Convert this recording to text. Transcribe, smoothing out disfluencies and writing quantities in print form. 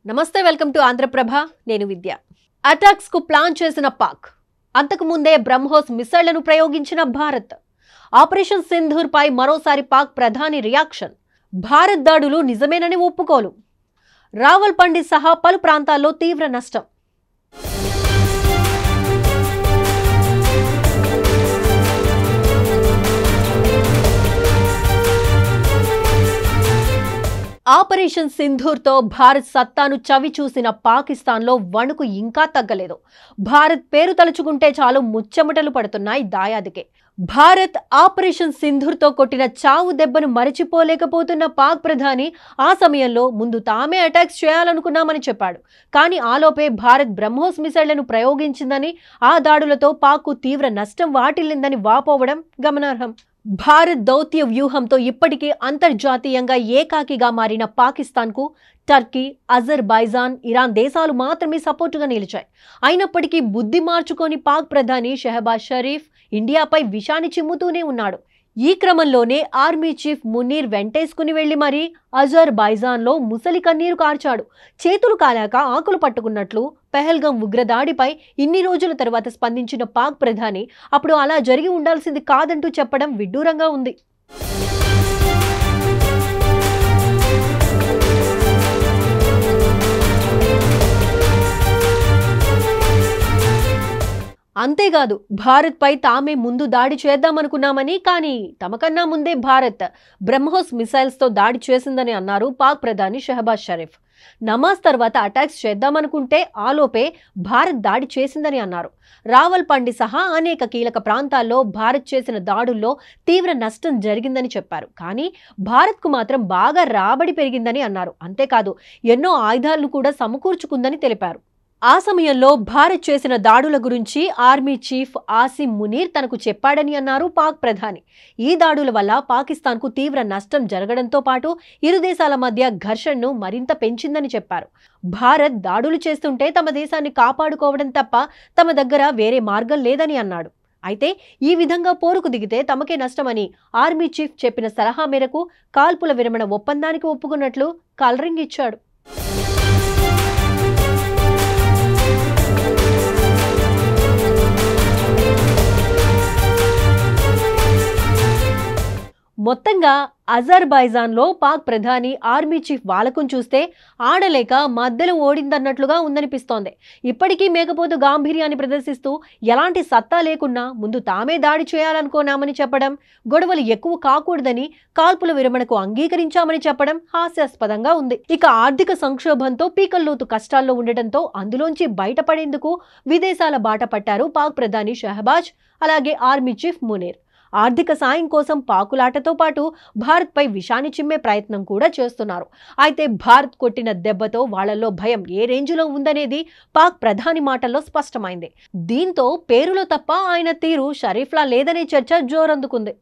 నమస్తే welcome to Andhraprabha నేను విద్య attacks కు ప్లాన్ చేసిన పాక్ అంతకు ముందే బ్రహ్మోస్ మిసైళ్లను ప్రయోగించిన భారత్ ఆపరేషన్ సింధూర్ పై మరోసారి పాక్ ప్రధాని రియాక్షన్ భారత్ దాడులు నిజమేనని ఒప్పుకోలు రావల్పిండి సహా పలు ప్రాంతాల్లో తీవ్ర నష్టం ఆపరేషన్ సింధూర్ తో భారత్ సత్తాను చవి చూసిన పాకిస్తాన్లో వణుకు ఇంకా తగ్గలేదు. భారత్ పేరు తలుచుకుంటే చాలు ముచ్చెమటలు పడుతున్నాయి దాయాదికే. భారత్ ఆపరేషన్ సింధూర్ తో కొట్టిన చావు దెబ్బను మరచిపోలేకపోతున్న పాక్ ప్రధాని ఆ సమయంలో ముందు తామే అటాక్స్ చేయాలనుకున్నామని చెప్పాడు. కానీ ఆలోపే భారత్ బ్రహ్మోస్ మిసైళ్లను ప్రయోగించిందని, ఆ దాడులతో పాక్కు తీవ్ర నష్టం వాటిల్లిందని వాపోవడం గమనార్హం. భారత్ దౌత్య వ్యూహంతో ఇప్పటికే అంతర్జాతీయంగా ఏకాకిగా మారిన పాకిస్తాన్కు టర్కీ, అజర్బైజాన్, ఇరాన్ దేశాలు మాత్రమే సపోర్టుగా నిలిచాయి. అయినప్పటికీ బుద్ధి మార్చుకొని పాక్ ప్రధాని షెహబాజ్ షరీఫ్ ఇండియాపై విషాన్ని చిమ్ముతూనే ఉన్నాడు. ఈ క్రమంలోనే ఆర్మీ చీఫ్ మునీర్ వెంటేసుకుని వెళ్లి మరీ అజర్బైజాన్లో ముసలి కన్నీరు కార్చాడు. చేతులు కాలాక ఆకులు పట్టుకున్నట్లు పెహల్గాం ఉగ్రదాడిపై ఇన్ని రోజుల తర్వాత స్పందించిన పాక్ ప్రధాని అప్పుడు అలా జరిగి ఉండాల్సింది కాదంటూ చెప్పడం విడ్డూరంగా ఉంది. అంతేకాదు భారత్ పై తామే ముందు దాడి చేద్దామనుకున్నామని, కానీ తమకన్నా ముందే భారత్ బ్రహ్మోస్ మిసైల్స్ తో దాడి చేసిందని అన్నారు పాక్ ప్రధాని షెహబాజ్ షరీఫ్. నమాజ్ తర్వాత అటాక్స్ చేద్దామనుకుంటే ఆలోపే భారత్ దాడి చేసిందని అన్నారు. రావల్పిండి సహా అనేక కీలక ప్రాంతాల్లో భారత్ చేసిన దాడుల్లో తీవ్ర నష్టం జరిగిందని చెప్పారు. కానీ భారత్కు మాత్రం బాగా రాబడి పెరిగిందని అన్నారు. అంతేకాదు ఎన్నో ఆయుధాలను కూడా సమకూర్చుకుందని తెలిపారు. ఆ సమయంలో భారత్ చేసిన దాడుల గురించి ఆర్మీ చీఫ్ ఆసిమ్ మునీర్ తనకు చెప్పాడని అన్నారు పాక్ ప్రధాని. ఈ దాడుల వల్ల పాకిస్తాన్కు తీవ్ర నష్టం జరగడంతో పాటు ఇరు దేశాల మధ్య ఘర్షణను మరింత పెంచిందని చెప్పారు. భారత్ దాడులు చేస్తుంటే తమ దేశాన్ని కాపాడుకోవడం తప్ప తమ దగ్గర వేరే మార్గం లేదని అన్నాడు. అయితే ఈ విధంగా పోరుకు దిగితే తమకే నష్టమని ఆర్మీ చీఫ్ చెప్పిన సలహా మేరకు కాల్పుల విరమణ ఒప్పందానికి ఒప్పుకున్నట్లు కలరింగ్ ఇచ్చాడు. మొత్తంగా అజర్బైజాన్లో పాక్ ప్రధాని ఆర్మీ చీఫ్ వాలకం చూస్తే ఆడలేక మధ్యలో ఓడిందన్నట్లుగా ఉందనిపిస్తోంది. ఇప్పటికీ మేకపోతు గాంభీర్యాన్ని ప్రదర్శిస్తూ ఎలాంటి సత్తా లేకున్నా ముందు తామే దాడి చేయాలనుకున్నామని చెప్పడం, గొడవలు ఎక్కువ కాకూడదని కాల్పుల విరమణకు అంగీకరించామని చెప్పడం హాస్యాస్పదంగా ఉంది. ఇక ఆర్థిక సంక్షోభంతో పీకల్లోతు కష్టాల్లో ఉండటంతో అందులోంచి బయటపడేందుకు విదేశాల బాట పట్టారు పాక్ ప్రధాని షెహబాజ్, అలాగే ఆర్మీ చీఫ్ మునీర్. ఆర్థిక సాయం కోసం పాకులాటతో పాటు భారత్పై విషాన్ని చిమ్మే ప్రయత్నం కూడా చేస్తున్నారు. అయితే భారత్ కొట్టిన దెబ్బతో వాళ్లలో భయం ఏ రేంజ్లో ఉందనేది పాక్ ప్రధాని మాటల్లో స్పష్టమైంది. దీంతో పేరులో తప్ప ఆయన తీరు షరీఫ్లా లేదనే చర్చ జోరందుకుంది.